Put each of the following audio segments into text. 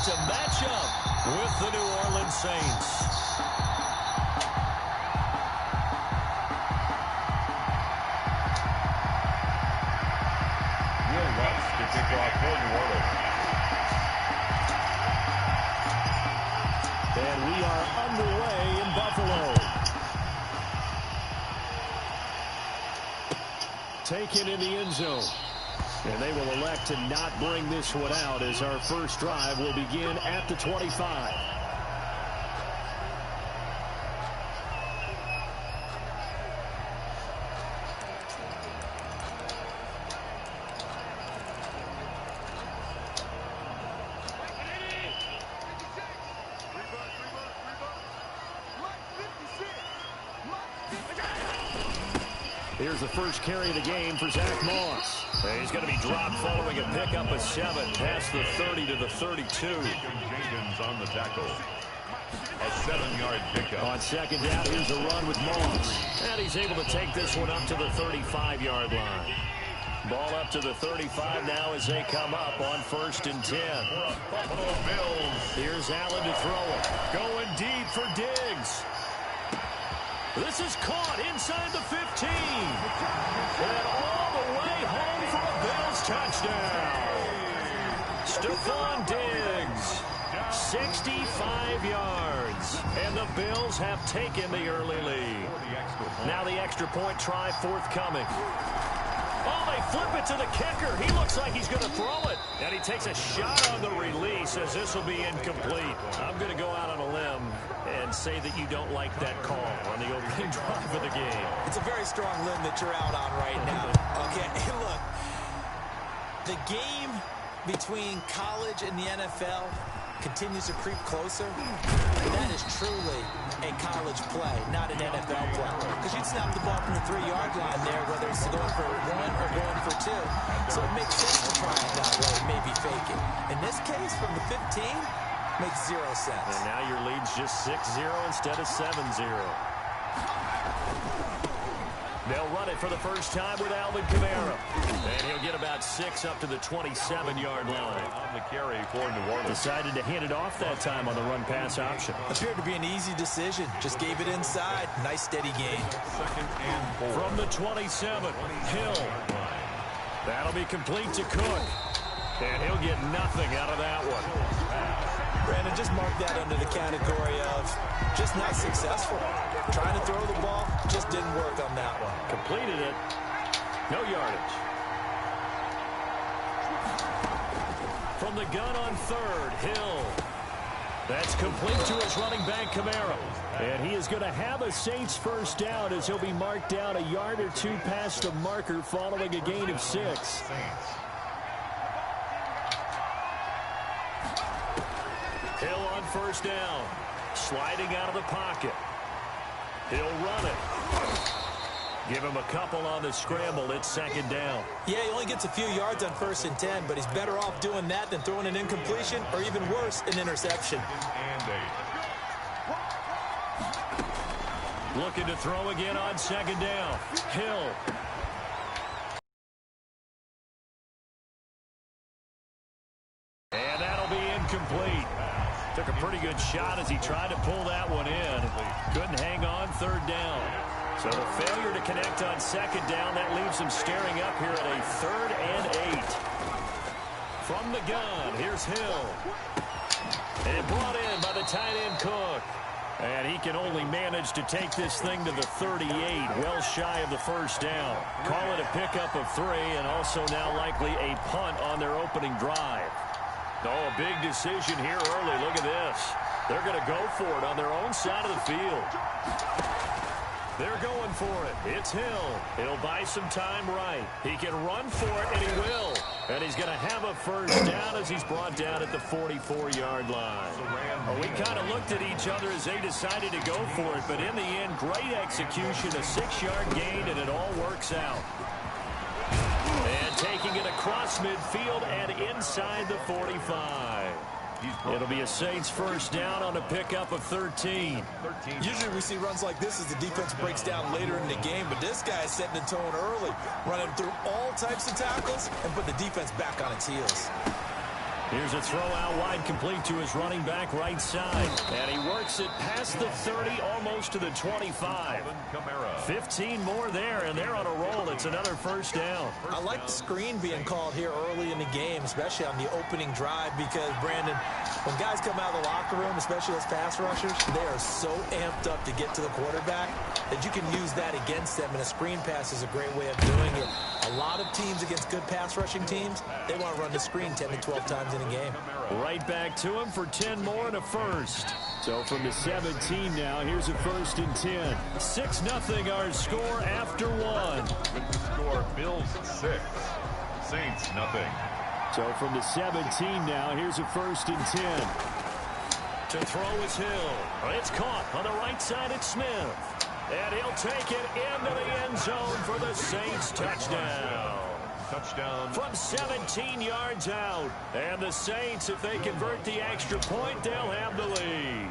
to match up with the New Orleans Saints. Will Lutz to kick off for New Orleans. And we are underway in Buffalo. Taken in the end zone. And they will elect to not bring this one out as our first drive will begin at the 25. Here's the first carry of the game for Zach Moss. He's going to be dropped following a pickup of 7 past the 30 to the 32. Jenkins on the tackle. A 7-yard pickup. On second down, here's a run with Moss. And he's able to take this one up to the 35-yard line. Ball up to the 35 now as they come up on 1st and 10. Buffalo Bills. Here's Allen to throw it. Going deep for Diggs. This is caught inside the 15. And all the way home for a Bills touchdown. Stephon Diggs, 65 yards. And the Bills have taken the early lead. Now the extra point try forthcoming. Oh, they flip it to the kicker. He looks like he's going to throw it. And he takes a shot on the release as this will be incomplete. I'm going to go out on a limb and say that you don't like that call on the opening drive of the game. It's a very strong limb that you're out on right now. Okay, look, the game between college and the NFL continues to creep closer. That is truly a college play, not an NFL play. Because you'd snap the ball from the 3-yard line there, whether it's going for 1 or going for 2. So it makes sense to try it that way, maybe fake it. In this case, from the 15, makes 0 sense. And now your lead's just 6-0 instead of 7-0. They'll run it for the first time with Alvin Kamara. And he'll get about 6 up to the 27-yard line. On the carry for New Orleans. Decided to hand it off that time on the run-pass option. Appeared to be an easy decision. Just gave it inside. Nice, steady gain. 2nd and 4. From the 27, Hill. That'll be complete to Cook. And he'll get nothing out of that one. Brandon, just mark that under the category of just not successful. Trying to throw the ball, just didn't work on that one. Completed it. No yardage. From the gun on 3rd, Hill. That's complete to his running back, Kamara. And he is going to have a Saints first down as he'll be marked down a yard or 2 past the marker following a gain of 6. Hill on first down. Sliding out of the pocket. He'll run it. Give him a couple on the scramble. It's 2nd down. Yeah, he only gets a few yards on 1st and 10, but he's better off doing that than throwing an incompletion or even worse, an interception. And 8. Looking to throw again on 2nd down. Hill. And that'll be incomplete. Took a pretty good shot as he tried to pull that one in. Couldn't hang on 3rd down. So the failure to connect on 2nd down, that leaves him staring up here at a 3rd and 8. From the gun, here's Hill. And brought in by the tight end Cook. And he can only manage to take this thing to the 38, well shy of the first down. Call it a pickup of 3 and also now likely a punt on their opening drive. Oh, a big decision here early. Look at this. They're going to go for it on their own side of the field. They're going for it. It's Hill. He'll buy some time right. He can run for it, and he will. And he's going to have a first down as he's brought down at the 44-yard line. Well, we kind of looked at each other as they decided to go for it, but in the end, great execution, a 6-yard gain, and it all works out. And taking it across midfield and inside the 45. It'll be a Saints first down on a pickup of 13. Usually we see runs like this as the defense breaks down later in the game, but this guy is setting the tone early, running through all types of tackles and put the defense back on its heels. Here's a throw out wide, complete to his running back right side. And he works it past the 30, almost to the 25. 15 more there, and they're on a roll. It's another first down. I like the screen being called here early in the game, especially on the opening drive, because, Brandon, when guys come out of the locker room, especially those pass rushers, they are so amped up to get to the quarterback that you can use that against them, and a screen pass is a great way of doing it. A lot of teams against good pass rushing teams, they want to run the screen 10 to 12 times in a game. Right back to him for 10 more and a first. So from the 17 now, here's a 1st and 10. 6-0 our score after one. With the score, Bills 6, Saints nothing. So from the 17 now, here's a 1st and 10. To throw is Hill. It's caught on the right side. It's Smith. And he'll take it into the end zone for the Saints touchdown. Touchdown. From 17 yards out. And the Saints, if they convert the extra point, they'll have the lead.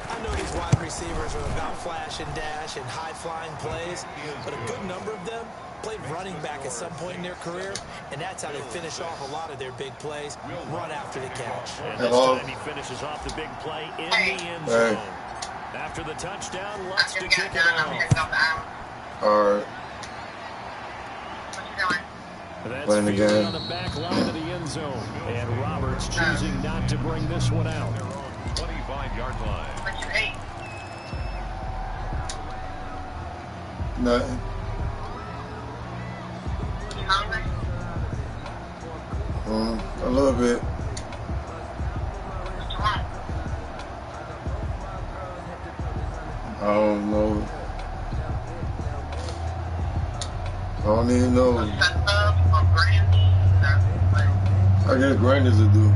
I know these wide receivers are about flash and dash and high-flying plays, but a good number of them played running back at some point in their career, and that's how they finish off a lot of their big plays, run after the catch. And this time he finishes off the big play in the end zone. After the touchdown, Lutz to kick it off. All right. That's Playing the Fields game. on the back line of the end zone. And Roberts choosing not to bring this one out. 25-yard line. Nothing. A little bit. I don't know. I don't even know. I guess Brandon's will do.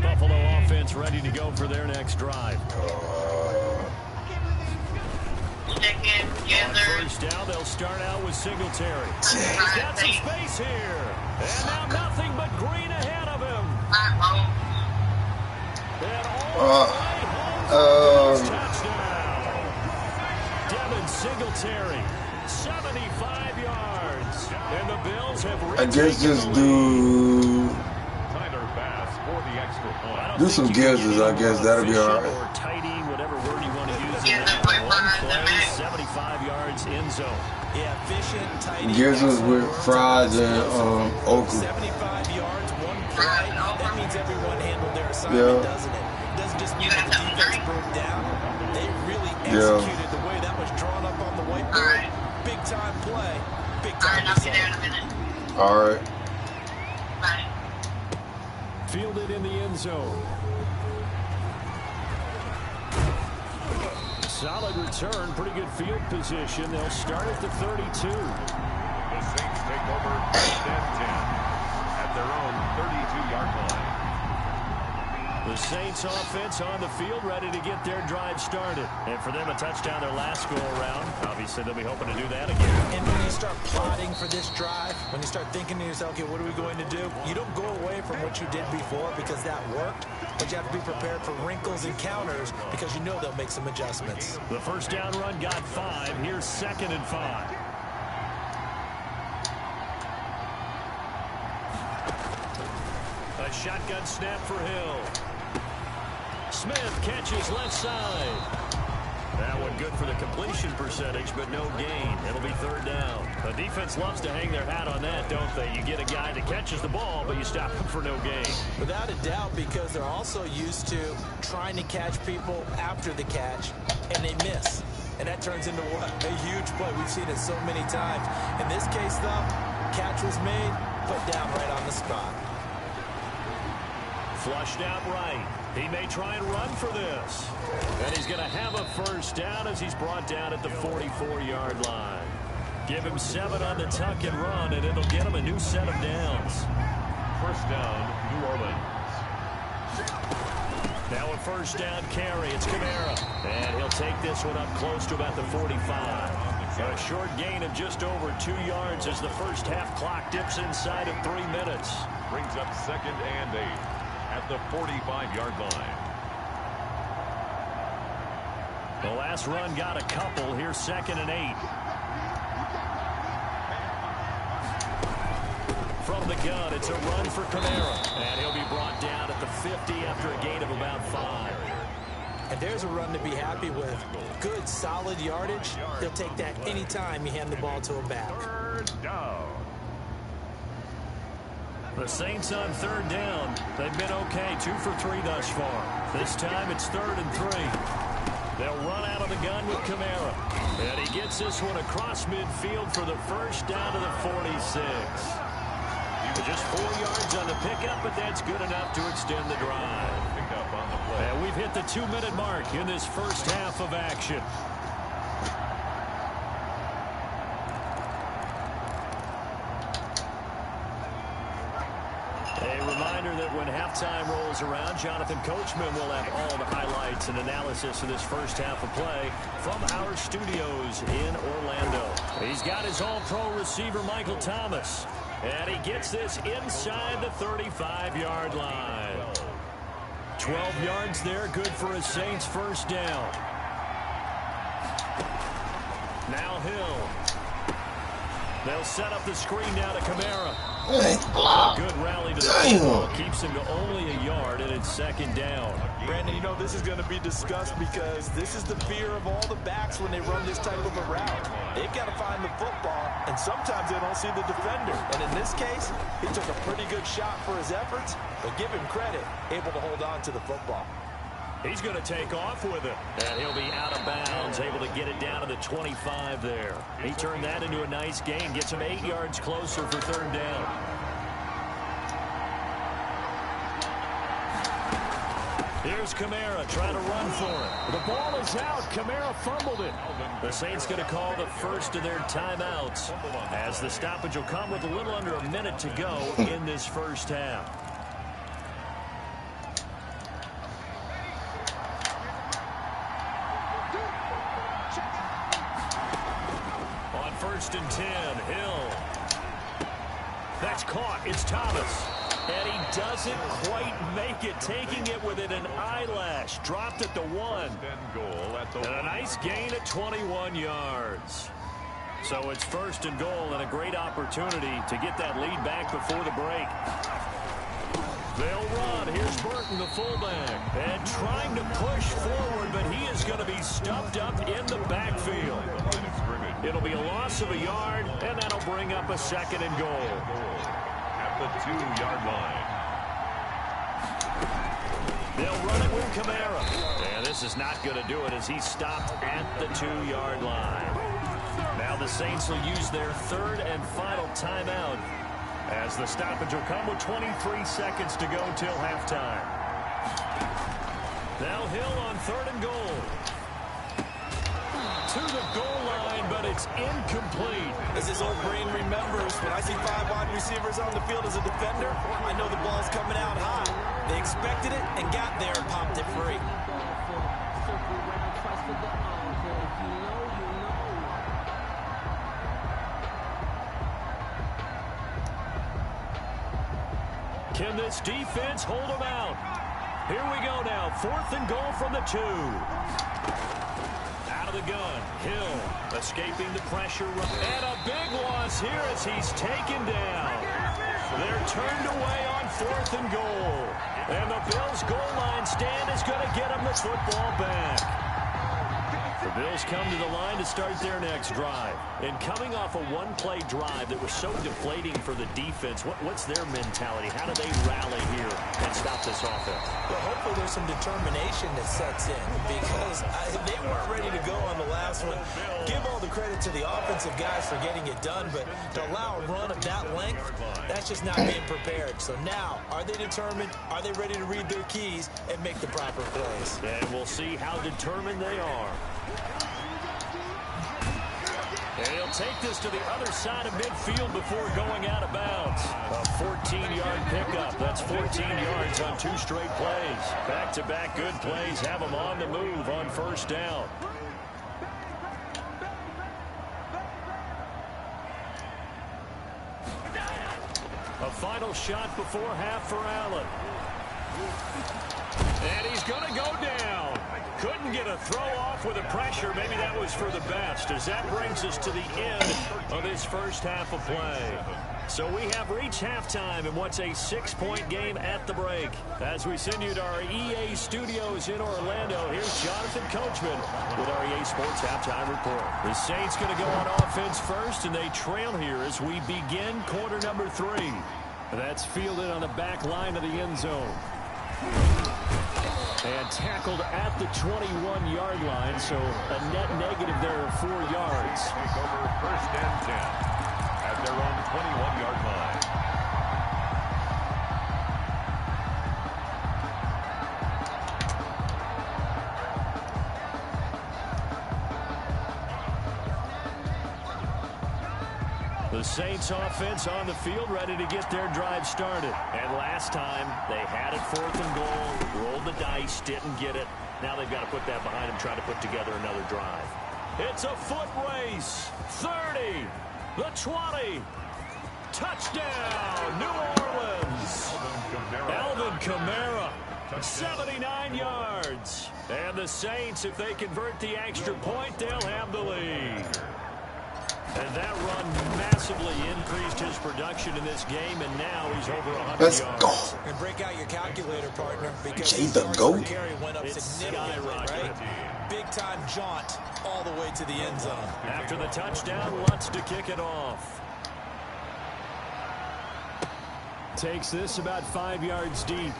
Buffalo offense ready to go for their next drive. On first down, they'll start out with Singletary. He's got some space here. And now nothing but green ahead of him. And all the way home for his touchdown. Devin Singletary, 75 yards. And the Bills have I guess just do Tyler Bass for the extra point. do some guesses. I guess that'll be all right. Or tighty, whatever word you want to use. In that one play, 75 yards in zone. Yeah, efficient, tight. Guesses with fries and okra. 75 yards, one play. That means everyone handled their assignment, doesn't it? It doesn't just mean that the defense broke down. They really executed the way that was drawn up on the whiteboard. Big time play, big time result. All right. Fielded in the end zone. Solid return, pretty good field position. They'll start at the 32. The Saints take over 1st and 10 at their own 32-yard line. The Saints offense on the field, ready to get their drive started. And for them, a touchdown their last go-around. Obviously, they'll be hoping to do that again. And when you start plotting for this drive, when you start thinking to yourself, okay, what are we going to do? You don't go away from what you did before because that worked, but you have to be prepared for wrinkles and counters because you know they'll make some adjustments. The first down run got 5. Here's 2nd and 5. A shotgun snap for Hill. Smith catches left side. That one good for the completion percentage, but no gain. It'll be 3rd down. The defense loves to hang their hat on that, don't they? You get a guy that catches the ball, but you stop him for no gain. Without a doubt, because they're also used to trying to catch people after the catch, and they miss. And that turns into what? A huge play. We've seen it so many times. In this case, though, catch was made, put down right on the spot. Flushed out right. He may try and run for this. And he's going to have a first down as he's brought down at the 44-yard line. Give him 7 on the tuck and run, and it'll get him a new set of downs. 1st down, New Orleans. Now a first down carry. It's Kamara. And he'll take this one up close to about the 45. A short gain of just over 2 yards as the first half clock dips inside of 3 minutes. Brings up 2nd and 8 at the 45-yard line. The last run got a couple. Here's 2nd and 8. from the gun. It's a run for Kamara. And he'll be brought down at the 50 after a gain of about 5. And there's a run to be happy with. Good, solid yardage. He'll take that anytime you hand the ball to him back. Third down. The Saints on third down. They've been okay, 2 for 3 thus far. This time it's 3rd and 3. They'll run out of the gun with Kamara. And he gets this one across midfield for the first down to the 46. Just 4 yards on the pickup, but that's good enough to extend the drive. Pickup on the play. And we've hit the 2-minute mark in this first half of action. A reminder that when halftime rolls around, Jonathan Coachman will have all the highlights and analysis of this first half of play from our studios in Orlando. He's got his all-pro receiver, Michael Thomas. And he gets this inside the 35-yard line. 12 yards there, good for a Saints first down. Now Hill. They'll set up the screen now to Kamara. A good rally to the football. Keeps him to only a yard, and it's 2nd down. Brandon, you know this is going to be discussed because this is the fear of all the backs when they run this type of a route. They've got to find the football, and sometimes they don't see the defender. And in this case, he took a pretty good shot for his efforts, but give him credit, able to hold on to the football. He's going to take off with it. And he'll be out of bounds, able to get it down to the 25 there. He turned that into a nice gain, gets him 8 yards closer for 3rd down. Here's Kamara trying to run for it. The ball is out. Kamara fumbled it. The Saints going to call the first of their timeouts as the stoppage will come with a little under a minute to go in this first half. On 1st and 10, Hill. That's caught. It's Thomas. And he doesn't quite make it, taking it within an eyelash. Dropped at the 1. And a nice gain at 21 yards. So it's 1st and goal and a great opportunity to get that lead back before the break. They'll run. Here's Burton, the fullback. And trying to push forward, but he is going to be stuffed up in the backfield. It'll be a loss of a yard, and that'll bring up a 2nd and goal. The 2-yard line. They'll run it with Kamara. And this is not going to do it as he's stopped at the 2-yard line. Now the Saints will use their 3rd and final timeout as the stoppage will come with 23 seconds to go till halftime. Now Hill on 3rd and goal. To the goal line, but it's incomplete. As his old brain remembers, when I see 5 wide receivers on the field as a defender, I know the ball's coming out high. They expected it and got there and popped it free. Can this defense hold them out? Here we go now. 4th and goal from the 2. The gun. Hill escaping the pressure. And a big loss here as he's taken down. They're turned away on 4th and goal. And the Bills' goal line stand is going to get them the football back. The Bills come to the line to start their next drive. And coming off a one-play drive that was so deflating for the defense, what's their mentality? How do they rally here and stop this offense? Well, hopefully there's some determination that sets in because they weren't ready to go on the last one. Give all the credit to the offensive guys for getting it done, but to allow a run of that length, that's just not being prepared. So now, are they determined? Are they ready to read their keys and make the proper plays? And we'll see how determined they are. And he'll take this to the other side of midfield before going out of bounds. A 14-yard pickup. That's 14 yards on 2 straight plays. Back-to-back good plays have them on the move on 1st down. A final shot before half for Allen. And he's going to go down. Couldn't get a throw off with the pressure. Maybe that was for the best, as that brings us to the end of this first half of play. So we have reached halftime in what's a 6-point game at the break. As we send you to our EA studios in Orlando, here's Jonathan Coachman with our EA Sports Halftime Report. The Saints going to go on offense first, and they trail here as we begin quarter number 3. That's fielded on the back line of the end zone. And tackled at the 21-yard line, so a net negative there of 4 yards. Take over first and 10 at their own 21-yard line. The Saints offense on the field, ready to get their drive started. And last time, they had it 4th and goal, rolled the dice, didn't get it. Now they've got to put that behind them, try to put together another drive. It's a foot race. 30, the 20. Touchdown, New Orleans. Alvin Kamara, 79 yards. And the Saints, if they convert the extra point, they'll have the lead. And that run massively increased his production in this game, and now he's over 100 Let's yards. go. And break out your calculator, partner, because Jay his the yards GOAT. per carry went up It's significantly, skyrocketed. right? Big-time jaunt all the way to the end zone. After the touchdown, Lutz to kick it off. Takes this about 5 yards deep.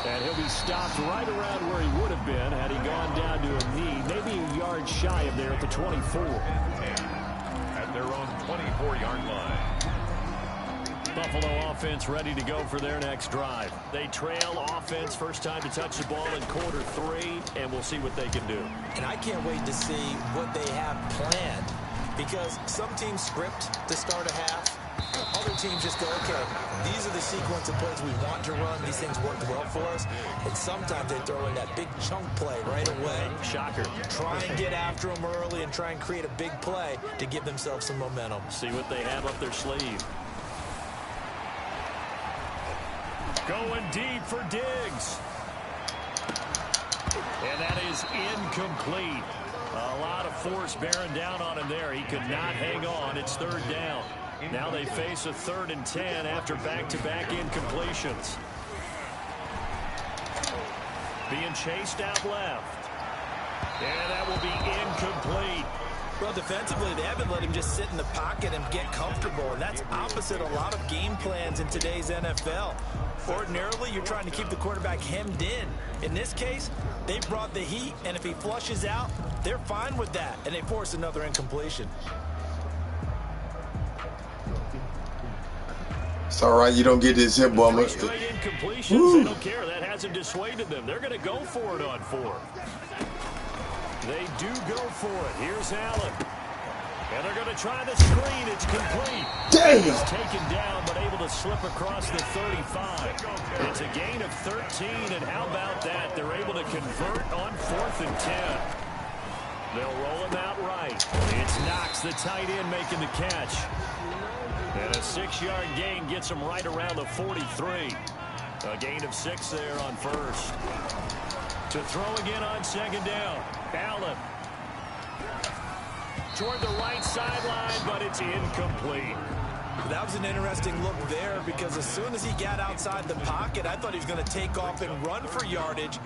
And he'll be stopped right around where he would have been had he gone down to a knee, maybe a yard shy of there at the 24. At their own 24-yard line. Buffalo offense ready to go for their next drive. They trail offense, first time to touch the ball in quarter 3, and we'll see what they can do. And I can't wait to see what they have planned, because some teams script to start a half. Other teams just go, okay, these are the sequence of plays we want to run. These things work well for us. And sometimes they throw in that big chunk play right away. Shocker. Try and get after them early and try and create a big play to give themselves some momentum. See what they have up their sleeve. Going deep for Diggs. And that is incomplete. A lot of force bearing down on him there. He could not hang on. It's 3rd down. Now they face a 3rd and 10 after back-to-back incompletions. Being chased out left. And that will be incomplete. Well, defensively, they haven't let him just sit in the pocket and get comfortable, and that's opposite a lot of game plans in today's NFL. Ordinarily, you're trying to keep the quarterback hemmed in. In this case, they brought the heat, and if he flushes out, they're fine with that, and they force another incompletion. It's all right. You don't get this hit, boy. 3 straight incompletions. They don't care. That hasn't dissuaded them. They're going to go for it on 4th. They do go for it. Here's Allen. And they're going to try the screen. It's complete. Damn. He's taken down, but able to slip across the 35. It's a gain of 13, and how about that? They're able to convert on 4th and 10. They'll roll him out right. It's Knox, the tight end, making the catch. And a 6-yard gain gets him right around the 43. A gain of 6 there on 1st. To throw again on 2nd down. Allen. Toward the right sideline, but it's incomplete. That was an interesting look there, because as soon as he got outside the pocket, I thought he was going to take off and run for yardage.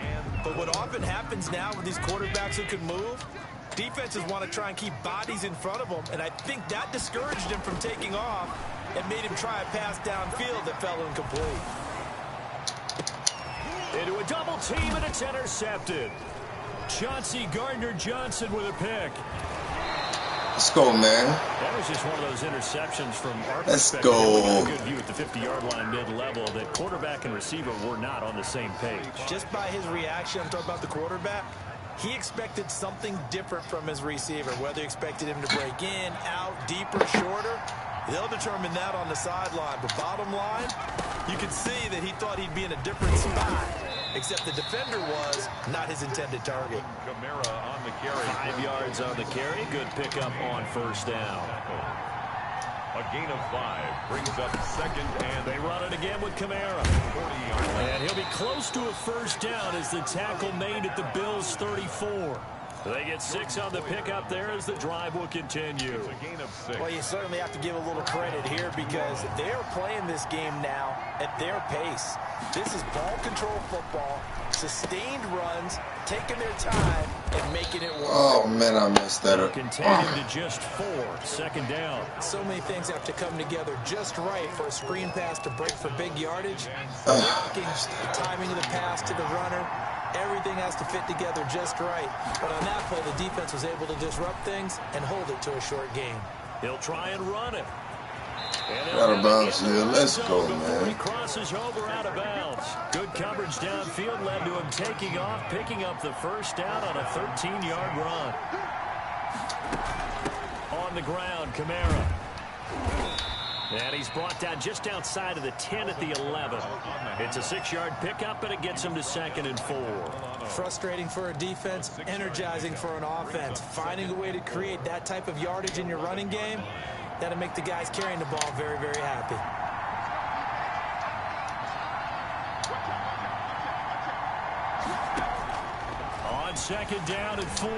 But what often happens now with these quarterbacks who can move, defenses want to try and keep bodies in front of them, and I think that discouraged him from taking off and made him try a pass downfield that fell incomplete. Into a double team, and it's intercepted. Chauncey Gardner-Johnson with a pick. Let's go, man. That was just one of those interceptions from our perspective. Go. We got a good view at the 50-yard line mid-level that quarterback and receiver were not on the same page. Just by his reaction, I'm talking about the quarterback, he expected something different from his receiver, whether he expected him to break in, out, deeper, shorter. They'll determine that on the sideline. But bottom line, you can see that he thought he'd be in a different spot, except the defender was not his intended target. Kamara on the carry. 5 yards on the carry. Good pickup on 1st down. A gain of 5 brings up 2nd and They run it again. again with Kamara. And he'll be close to a first down as the tackle made at the Bills' 34. They get 6 on the pickup there as the drive will continue. It's a gain of 6. Well, you certainly have to give a little credit here because they're playing this game now at their pace. This is ball control football, sustained runs, taking their time, and making it work. Oh, man, I messed that up. Containing to just 4. Second down. So many things have to come together just right for a screen pass to break for big yardage. Blocking, the timing of the pass to the runner. Everything has to fit together just right. But on that play, the defense was able to disrupt things and hold it to a short game. He'll try and run it. Out of bounds here. Let's go, Before he man. crosses over out of bounds. Good coverage downfield led to him taking off, picking up the first down on a 13-yard run. On the ground, Kamara. And he's brought down just outside of the 10 at the 11. It's a 6-yard pickup, and it gets him to 2nd and 4. Frustrating for a defense, energizing for an offense. Finding a way to create that type of yardage in your running game, that'll make the guys carrying the ball very, very happy. On 2nd down and 4.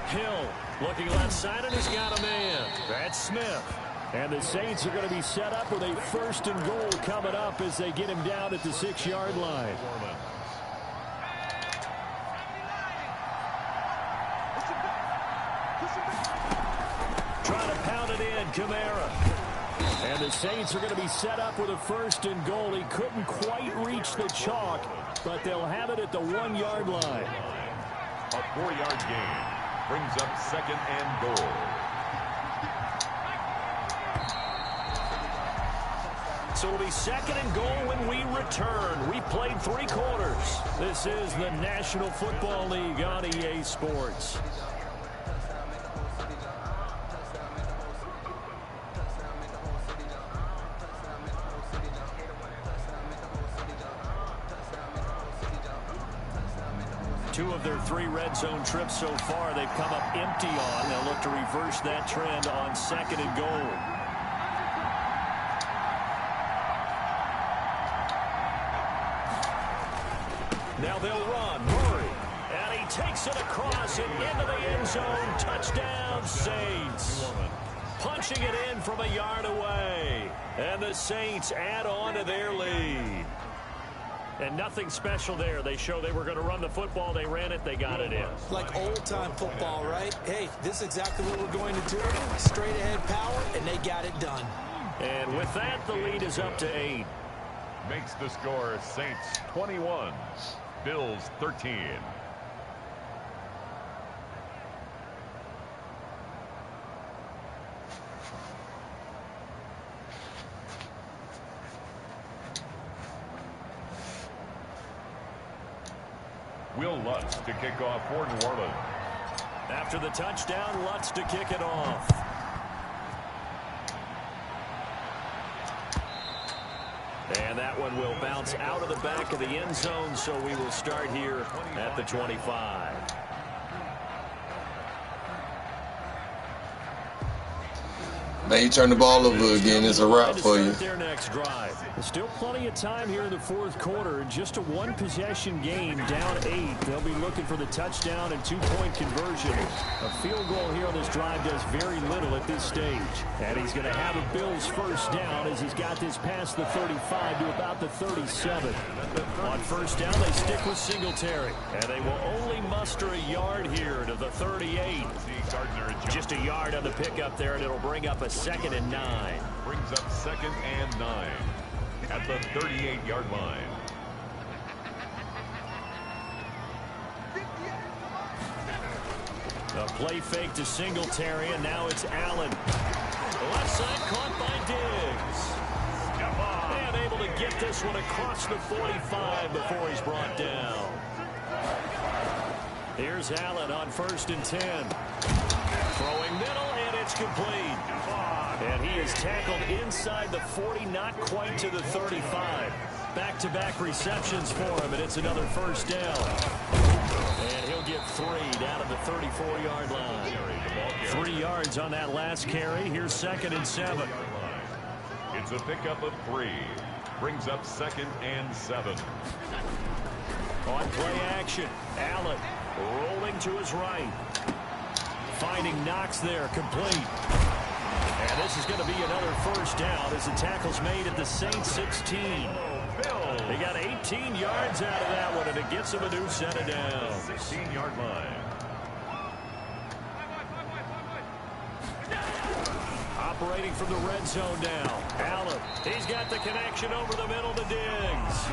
Hill looking left side and has got a man. That's Smith. And the Saints are going to be set up with a 1st and goal coming up as they get him down at the 6-yard line. Trying to pound it in, Kamara. And the Saints are going to be set up with a 1st and goal. He couldn't quite reach the chalk, but they'll have it at the 1-yard line. A 4-yard gain brings up 2nd and goal. So it'll be 2nd and goal when we return. We played 3 quarters. This is the National Football League on EA Sports. Two of their 3 red zone trips so far, they've come up empty on. They'll look to reverse that trend on 2nd and goal. Now they'll run. Murray. And he takes it across and into the end zone. Touchdown, Saints. Punching it in from a yard away. And the Saints add on to their lead. And nothing special there. They show they were going to run the football. They ran it. They got it in. Like old-time football, right? Hey, this is exactly what we're going to do. Straight ahead power, and they got it done. And with that, the lead is up to 8. Makes the score Saints 21, Bills 13. Will Lutz to kick off for New Orleans. After the touchdown, Lutz to kick it off. And that one will bounce out of the back of the end zone, so we will start here at the 25. Man, you turn the ball over again, it's a wrap for you. Their next drive. There's still plenty of time here in the 4th quarter. Just a 1-possession game, down 8. They'll be looking for the touchdown and 2-point conversion. A field goal here on this drive does very little at this stage. And he's going to have a Bills first down as he's got this past the 35 to about the 37. On first down, they stick with Singletary. And they will only muster a yard here to the 38. Just a yard on the pickup there, and it'll bring up a 2nd and 9. Brings up 2nd and 9 at the 38-yard line. A play fake to Singletary, and now it's Allen. The left side caught by Diggs. And able to get this one across the 45 before he's brought down. Here's Allen on 1st and 10. Throwing middle, and it's complete. And he is tackled inside the 40, not quite to the 35. Back-to-back receptions for him, and it's another first down. And he'll get 3 down at the 34-yard line. 3 yards on that last carry. Here's 2nd and 7. It's a pickup of 3. Brings up 2nd and 7. On play action, Allen rolling to his right. Finding Knox there, complete. And this is going to be another first down as the tackle's made at the Saints 16. They got 18 yards out of that one, and it gets them a new set of downs. 16-yard line. Operating from the red zone now. Allen, he's got the connection over the middle to Diggs.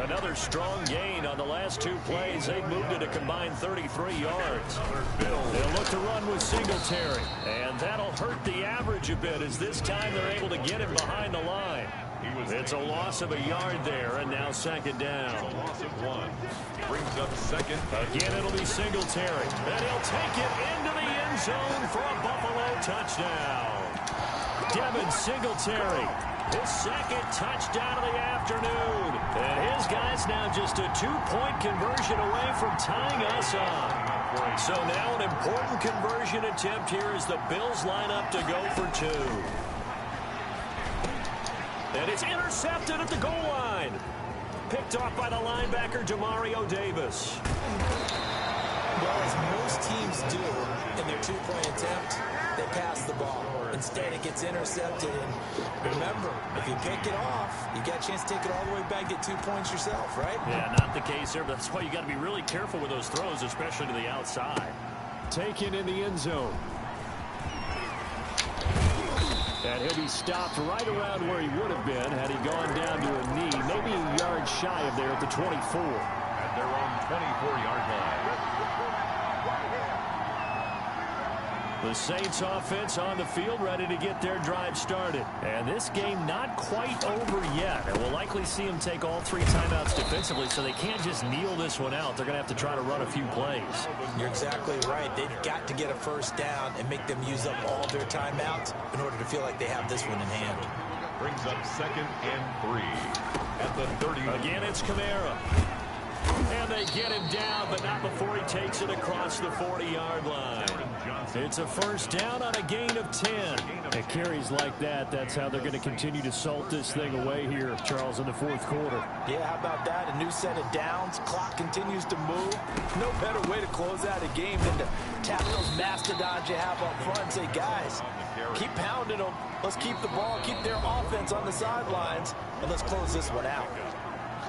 Another strong gain on the last 2 plays. They've moved it a combined 33 yards. They'll look to run with Singletary, and that'll hurt the average a bit as this time they're able to get him behind the line. It's a loss of a yard there, and now 2nd down. It's a loss of 1. Brings up 2nd. Again, it'll be Singletary, and he'll take it into the end zone for a Buffalo touchdown. Devin Singletary, his 2nd touchdown of the afternoon. And his guy's now just a 2-point conversion away from tying us up. So now an important conversion attempt here as the Bills line up to go for 2. And it's intercepted at the goal line. Picked off by the linebacker, Demario Davis. Well, as most teams do in their 2-point attempt, they pass the ball. Instead, it gets intercepted. And remember, if you pick it off, you got a chance to take it all the way back, get 2 points yourself, right? Yeah, not the case there. But that's why you got to be really careful with those throws, especially to the outside. Taken in the end zone. And he'll be stopped right around where he would have been had he gone down to a knee, maybe a yard shy of there at the 24. At their own 24-yard line. The Saints offense on the field ready to get their drive started. And this game not quite over yet. And we'll likely see them take all 3 timeouts defensively, so they can't just kneel this one out. They're going to have to try to run a few plays. You're exactly right. They've got to get a first down and make them use up all their timeouts in order to feel like they have this one in hand. Brings up 2nd and 3. At the 30. Again, it's Kamara. And they get him down, but not before he takes it across the 40-yard line. It's a first down on a gain of 10. It carries like that. That's how they're going to continue to salt this thing away here, Charles, in the 4th quarter. Yeah, how about that? A new set of downs. Clock continues to move. No better way to close out a game than to tap those mastodons you have up front and say, guys, keep pounding them. Let's keep the ball, keep their offense on the sidelines, and let's close this one out.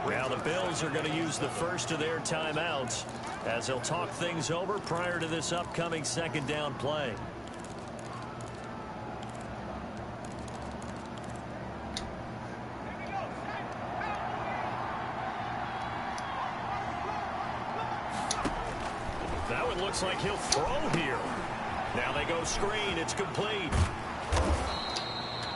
Now the Bills are going to use the first of their timeouts as they'll talk things over prior to this upcoming 2nd down play. That one looks like he'll throw here. Now they go screen. It's complete.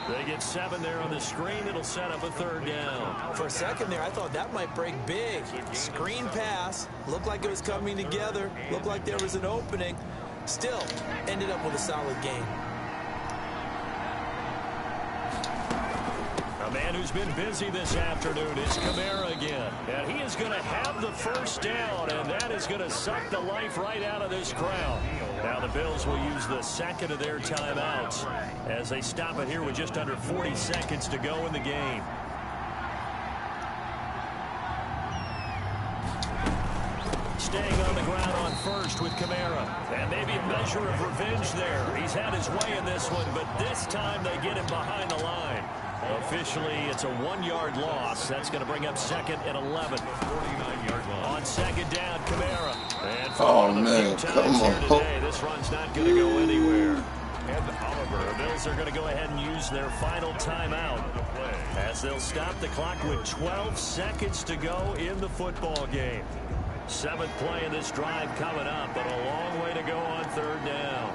They get 7 there on the screen. It'll set up a 3rd down. For a second there, I thought that might break big. Screen pass. Looked like it was coming together. Looked like there was an opening. Still, ended up with a solid game. A man who's been busy this afternoon is Kamara again. And he is going to have the first down, and that is going to suck the life right out of this crowd. Now the Bills will use the 2nd of their timeouts as they stop it here with just under 40 seconds to go in the game. Staying on the ground on first with Kamara. And maybe a measure of revenge there. He's had his way in this one, but this time they get him behind the line. Officially, it's a 1-yard loss. That's going to bring up 2nd and 11. 49-yard line. On 2nd down, Kamara. And Oh, man, come on. Today, this run's not going to go anywhere. And Oliver, the Bills are going to go ahead and use their final timeout as they'll stop the clock with 12 seconds to go in the football game. 7th play in this drive coming up, but a long way to go on 3rd down.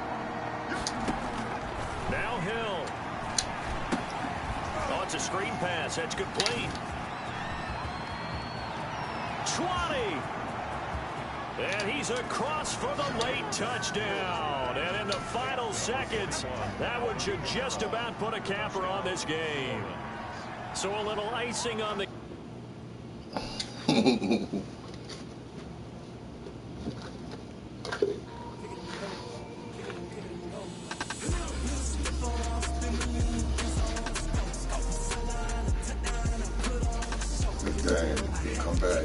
Now Hill. Oh, it's a screen pass. That's complete. 20. And he's across for the late touchdown. And in the final seconds, that one should just about put a capper on this game. So a little icing on the... Dang, he'll come back.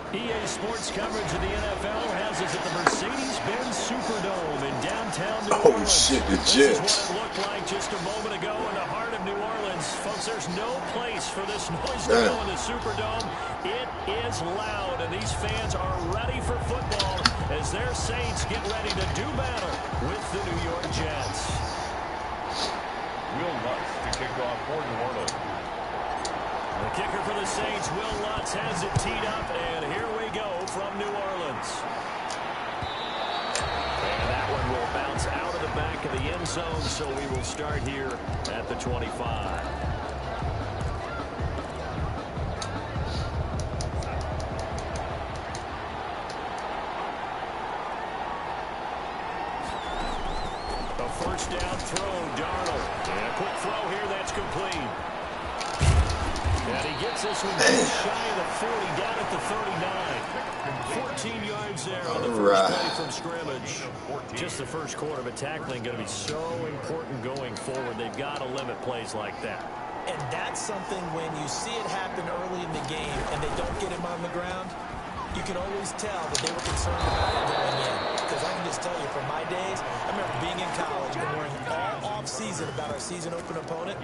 EA Sports coverage of the NFL has us at the Mercedes-Benz Superdome in downtown New Orleans. Oh shit, the This is Jets. what it looked like just a moment ago in the heart of New Orleans. Folks, there's no place for this noise to go in the Superdome. It is loud, and these fans are ready for football as their Saints get ready to do battle with the New York Jets. Will Lutz to kick off for New Orleans. The kicker for the Saints, Will Lutz, has it teed up, and here we go from New Orleans. And that one will bounce out of the back of the end zone, so we will start here at the 25. A first down throw, Darnold. And a quick throw here, that's complete. And he gets this one just shy of the 40, down at the 39. 14 yards there on the first play from scrimmage. Just the first quarter, but tackling going to be so important going forward. They've got to limit plays like that. And that's something when you see it happen early in the game and they don't get him on the ground, you can always tell that they were concerned about it going in. Because I can just tell you from my days, I remember being in college and worrying all off-season about our season-open opponent,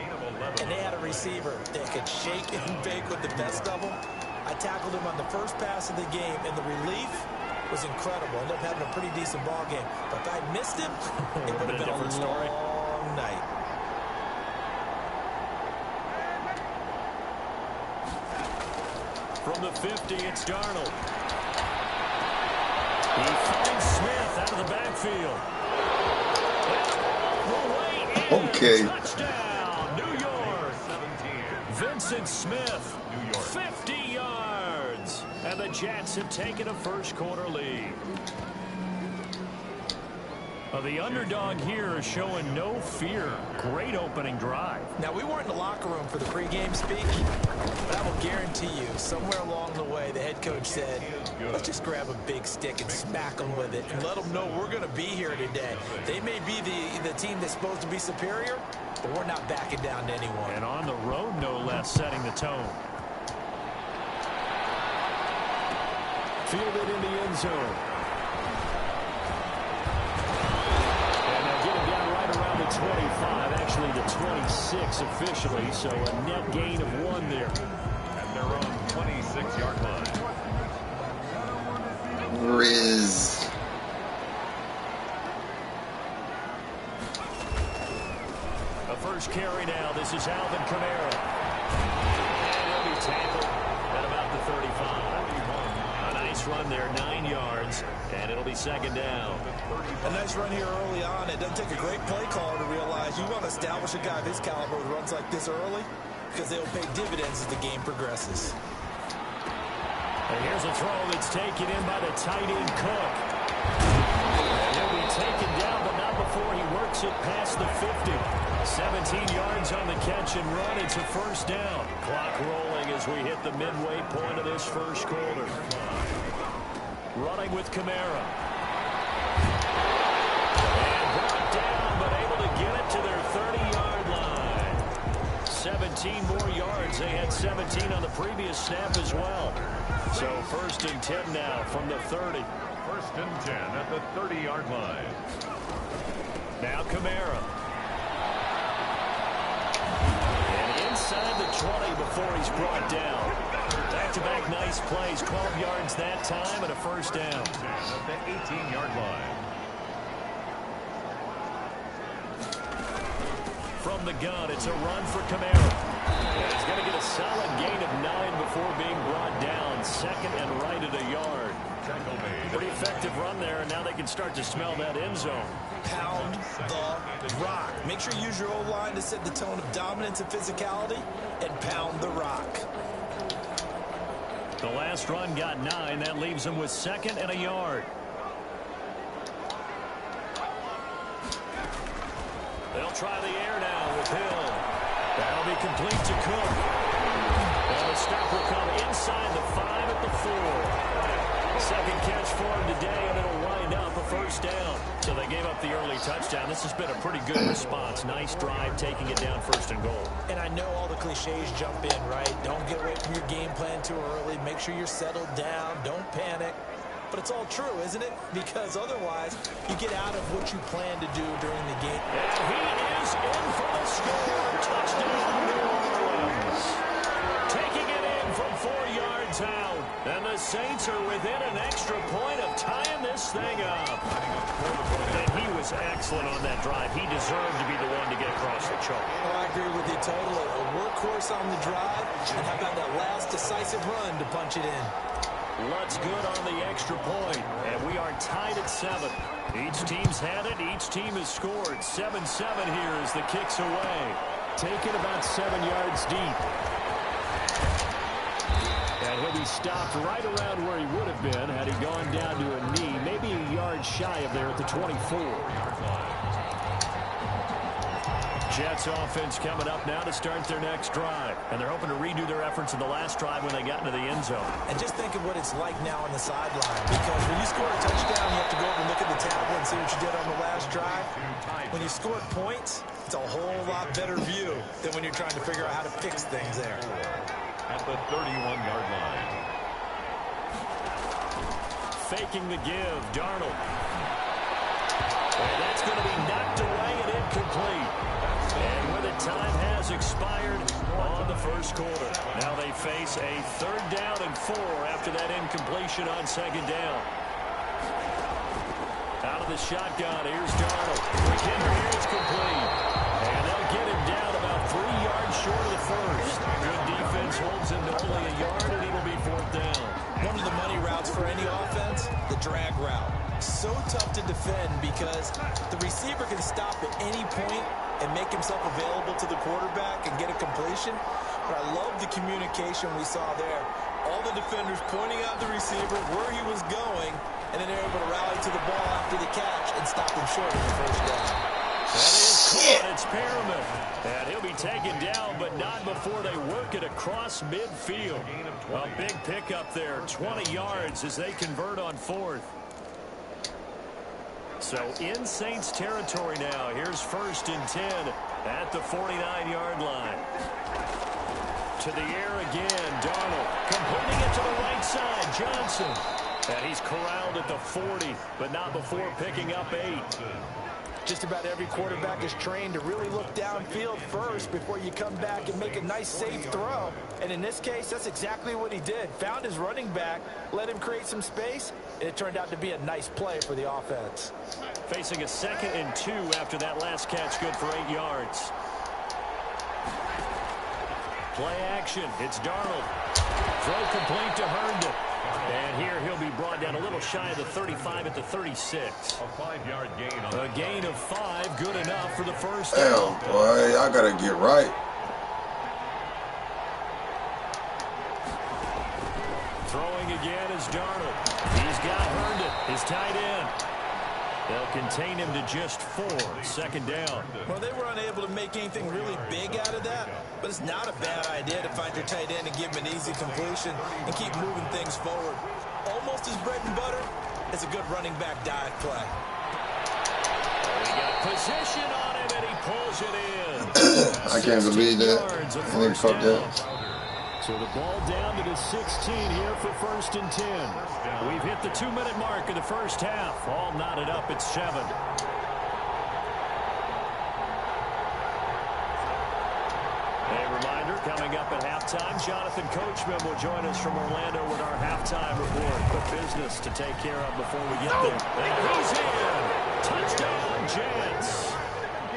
and they had a receiver that could shake and bake with the best of them. I tackled him on the first pass of the game, and the relief was incredible. Ended up having a pretty decent ball game. But if I missed him, it would have been a long night. From the 50, it's Darnold. He finds Smith out of the backfield. Okay. Touchdown, New York. Vincent Smith, 50 yards. And the Jets have taken a first quarter lead. Well, the underdog here is showing no fear. Great opening drive. Now, we weren't in the locker room for the pregame speak, but I will guarantee you, somewhere along the way, the head coach said, let's just grab a big stick and smack them with it and let them know we're going to be here today. They may be the team that's supposed to be superior, but we're not backing down to anyone. And on the road, no less, setting the tone. Fielded in the end zone. And they'll get him down right around the 25, actually the 26 officially, so a net gain of 1 there. At their own 26-yard line. Riz. The first carry now. This is Alvin Kamara. And he'll be tackled at about the 35. A nice run there, 9 yards, and it'll be second down. A nice run here early on. It doesn't take a great play caller to realize you want to establish a guy of his caliber who runs like this early because they'll pay dividends as the game progresses. And here's a throw that's taken in by the tight end Cook. And he'll be taken down, but not before he works it past the 50. 17 yards on the catch and run. It's a first down. Clock rolling as we hit the midway point of this first quarter. Running with Kamara. And brought down, but able to get it to their 30-yard line. 17 more yards. They had 17 on the previous snap as well. So first and 10 now from the 30. First and 10 at the 30-yard line. Now Kamara. Inside the 20 before he's brought down. Back-to-back nice plays. 12 yards that time and a first down. At the 18-yard line. From the gun, it's a run for Kamara. He's going to get a solid gain of 9 before being brought down. Second and right at a yard. Pretty effective run there, and now they can start to smell that end zone. Pound the rock. Make sure you use your O-line to set the tone of dominance and physicality, and pound the rock. The last run got 9. That leaves them with second and a yard. They'll try the air now with Hill. That'll be complete to Cook. And the stop will come inside the 5 at the 4. Second catch for him today, and it'll wind up a first down. So they gave up the early touchdown. This has been a pretty good response. Nice drive, taking it down first and goal. And I know all the cliches jump in, right? Don't get away from your game plan too early. Make sure you're settled down. Don't panic. But it's all true, isn't it? Because otherwise, you get out of what you plan to do during the game. And he is in for the score. Touchdown, New Orleans. Taking it in from 4 yards out. And the Saints are within an extra point of tying this thing up. And he was excellent on that drive. He deserved to be the one to get across the chalk. Well, I agree with you totally. A workhorse on the drive. And how about that last decisive run to punch it in? Lutz good on the extra point, and we are tied at 7. Each team's had it. Each team has scored. 7-7 here as the kick's away. Taken about 7 yards deep. And he'll be stopped right around where he would have been had he gone down to a knee, maybe a yard shy of there at the 24. Jets offense coming up now to start their next drive. And they're hoping to redo their efforts in the last drive when they got into the end zone. And just think of what it's like now on the sideline. Because when you score a touchdown, you have to go over and look at the tablet and see what you did on the last drive. When you score points, it's a whole lot better view than when you're trying to figure out how to fix things there. At the 31-yard line. Faking the give, Darnold. And that's going to be knocked away and incomplete. And when the time has expired on the first quarter. Now they face a 3rd down and 4 after that incompletion on 2nd down. Out of the shotgun, here's Darnold. McKinnon is complete. And they'll get him down about 3 yards short of the first. Good defense holds him to only a yard, and it'll be 4th down. One of the money routes for any offense, the drag route. So tough to defend because the receiver can stop at any point and make himself available to the quarterback and get a completion. But I love the communication we saw there. All the defenders pointing out the receiver where he was going, and then they're able to rally to the ball after the catch and stop them short of the first down. That is caught. It's Perriman. And he'll be taken down, but not before they work it across midfield. A big pickup there, 20 yards as they convert on 4th. So in Saints territory now. Here's 1st and 10 at the 49-yard line. To the air again, Darnold completing it to the right side, Johnson. And he's corralled at the 40, but not before picking up 8. Just about every quarterback is trained to really look downfield first before you come back and make a nice, safe throw. And in this case, that's exactly what he did. Found his running back, let him create some space, and it turned out to be a nice play for the offense. Facing a 2nd and 2 after that last catch, good for 8 yards. Play action. It's Darnold. Throw complete to Herndon. And here he'll be brought down a little shy of the 35 at the 36. A 5-yard gain. A gain of 5, good enough for the first Damn, down. boy, I gotta get right. Throwing again is Darnold. He's got Herndon, his tight end. They'll contain him to just 4, 2nd down. Well, they were unable to make anything really big out of that, but it's not a bad idea to find your tight end and give him an easy completion and keep moving things forward. Almost as bread and butter as a good running back dive play. He got position on him, and he pulls it in. I can't believe that. I think fuck that. So the ball down to the 16 here for 1st and 10. We've hit the 2-minute mark of the first half. All knotted up at 7. A reminder, coming up at halftime, Jonathan Coachman will join us from Orlando with our halftime report. Quick business to take care of before we get there. And he's in. Touchdown, Jets.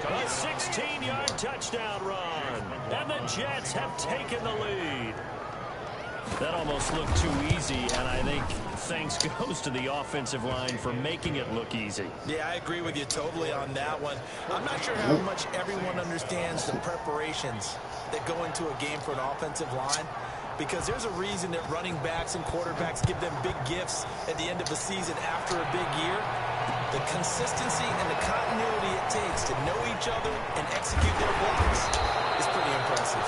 A 16-yard touchdown run. And the Jets have taken the lead. That almost looked too easy, and I think thanks goes to the offensive line for making it look easy. Yeah, I agree with you totally on that one. I'm not sure how much everyone understands the preparations that go into a game for an offensive line, because there's a reason that running backs and quarterbacks give them big gifts at the end of the season after a big year. The consistency and the continuity it takes to know each other and execute their blocks is pretty impressive.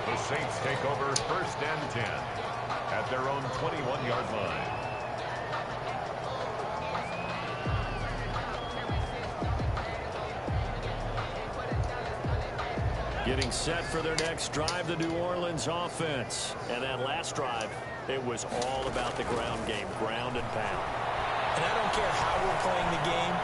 The Saints take over 1st and 10 at their own 21-yard line. Getting set for their next drive, the New Orleans offense. And that last drive, it was all about the ground game, ground and pound. And I don't care how we're playing the game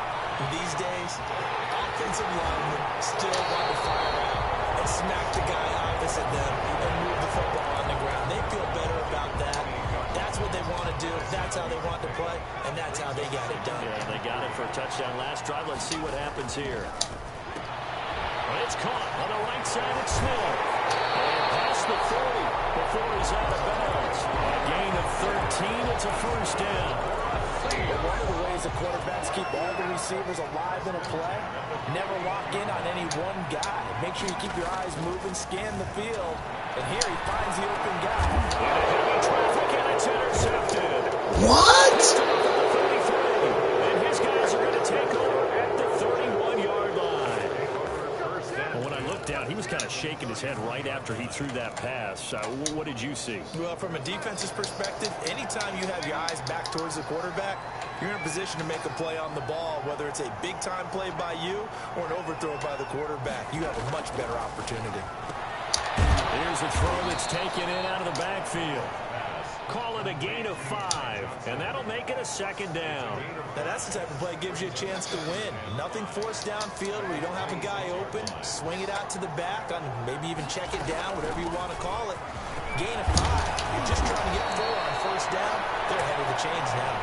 these days, offensive linemen still want to fire out and smack the guy opposite them and move the football on the ground. They feel better about that. That's what they want to do. That's how they want to play, and that's how they got it done. Yeah, they got it for a touchdown last drive. Let's see what happens here. It's caught on the right side. It's Smith. And past the 40 before he's out of bounds. A gain of 13. It's a first down. One of the ways the quarterbacks keep all the receivers alive in a play, never lock in on any one guy. Make sure you keep your eyes moving, scan the field, and here he finds the open guy. Into heavy traffic, and it's intercepted. What? And his guys are going to take over at the 31-yard line. Well, when I looked down, he was kind of shaking his head right after he threw that pass. What did you see? Well, from a defense's perspective, anytime you have your eyes back towards the quarterback, you're in a position to make a play on the ball, whether it's a big-time play by you or an overthrow by the quarterback. You have a much better opportunity. Here's a throw that's taken in out of the backfield. Call it a gain of 5, and that'll make it a 2nd down. Now, that's the type of play that gives you a chance to win. Nothing forced downfield where you don't have a guy open. Swing it out to the back, on maybe even check it down, whatever you want to call it. Gain of 5. You're just trying to get 4 on first down. They're ahead of the chains now.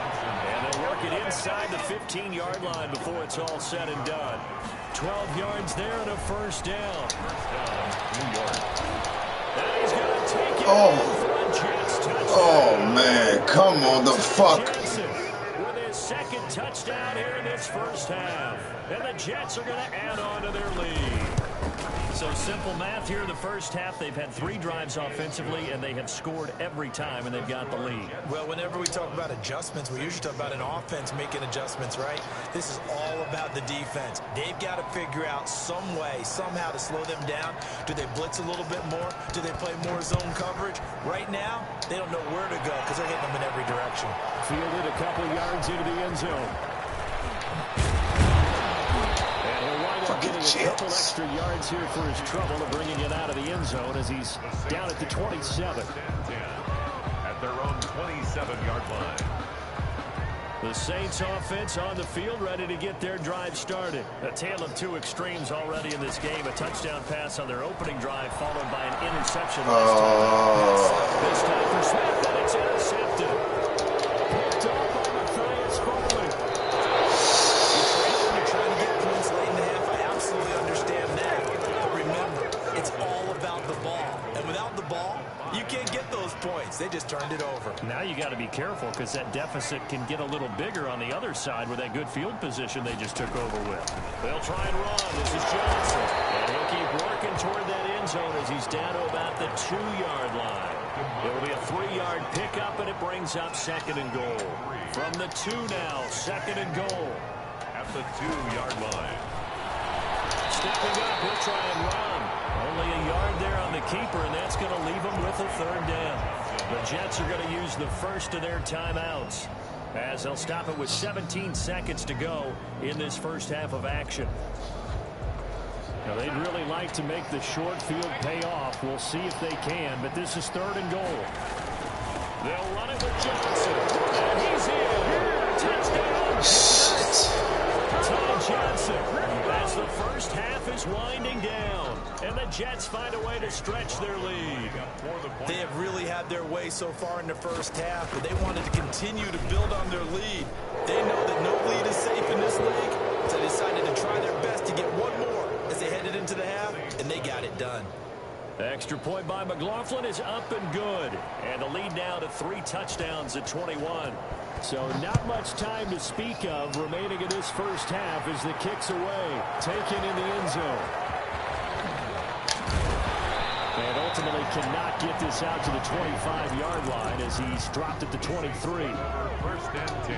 And they work it inside the 15-yard line before it's all said and done. 12 yards there and a first down. New York. And he's going to take it. Oh, man. Come on, the fuck. Jensen with his 2nd touchdown here in this first half. And the Jets are going to add on to their lead. So simple math here in the first half. They've had 3 drives offensively, and they have scored every time, and they've got the lead. Well, whenever we talk about adjustments, we usually talk about an offense making adjustments, right? This is all about the defense. They've got to figure out some way, somehow to slow them down. Do they blitz a little bit more? Do they play more zone coverage? Right now, they don't know where to go because they're hitting them in every direction. Fielded a couple yards into the end zone. Getting a couple extra yards here for his trouble of bringing it out of the end zone as he's down at the 27. At their own 27-yard line. The Saints offense on the field, ready to get their drive started. A tale of 2 extremes already in this game. A touchdown pass on their opening drive, followed by an interception last time. This time for Smith, and it's intercepted. Picked off by Matthias Foley. You're trying to get points late in the half. I absolutely understand that. But remember, it's all about the ball. And without the ball, you can't get those points. They just turned it over. Now you got to be careful because that deficit can get a little bigger on the other side with that good field position they just took over with. They'll try and run. This is Johnson. And he'll keep working toward that end zone as he's down to about the 2-yard line. It'll be a 3-yard pickup, and it brings up 2nd and goal. From the 2 now, 2nd and goal. At the 2-yard line. Stepping up, he'll try and run. Only a yard there on the keeper, and that's going to leave him with a 3rd down. The Jets are going to use the first of their timeouts as they'll stop it with 17 seconds to go in this first half of action. Now, they'd really like to make the short field pay off. We'll see if they can, but this is 3rd and goal. They'll run it with Johnson. And he's in. Touchdown. Tom Johnson. As the first half is winding down, and the Jets find a way to stretch their lead. They have really had their way so far in the first half, but they wanted to continue to build on their lead. They know that no lead is safe in this league, so they decided to try their best to get one more as they headed into the half, and they got it done. Extra point by McLaughlin is up and good, and the lead now to 3 touchdowns at 21. So not much time to speak of remaining in this first half as the kick's away, taken in the end zone. And ultimately cannot get this out to the 25-yard line as he's dropped at the 23. 1st and 10.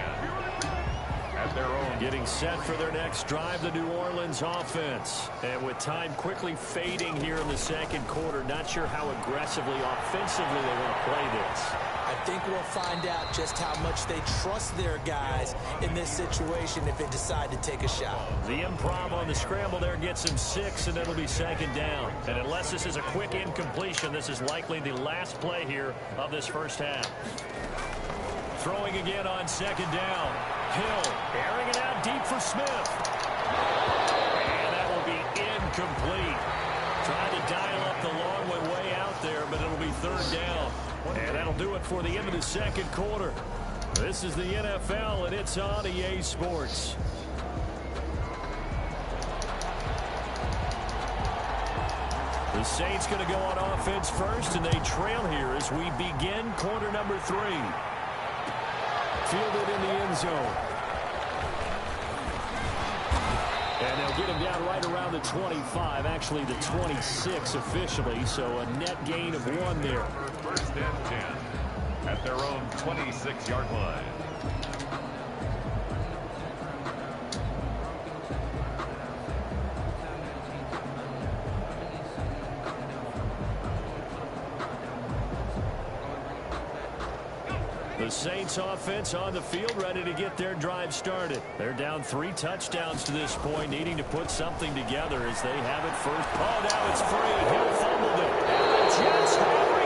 At their own. Getting set for their next drive, the New Orleans offense. And with time quickly fading here in the 2nd quarter, not sure how aggressively, offensively they want to play this. I think we'll find out just how much they trust their guys in this situation if they decide to take a shot. The improv on the scramble there gets him 6, and it'll be 2nd down. And unless this is a quick incompletion, this is likely the last play here of this first half. Throwing again on 2nd down. Hill airing it out deep for Smith. And that will be incomplete. Trying to dial up the long one way out there, but it'll be 3rd down. And that'll do it for the end of the 2nd quarter. This is the NFL, and it's on EA Sports. The Saints going to go on offense first, and they trail here as we begin quarter number 3. Fielded in the end zone. And they'll get him down right around the 25, actually the 26 officially, so a net gain of 1 there. 1st and 10 at their own 26-yard line. The Saints offense on the field, ready to get their drive started. They're down 3 touchdowns to this point, needing to put something together as they have it first. Oh, now it's free. Hill fumbled it. And the Jets have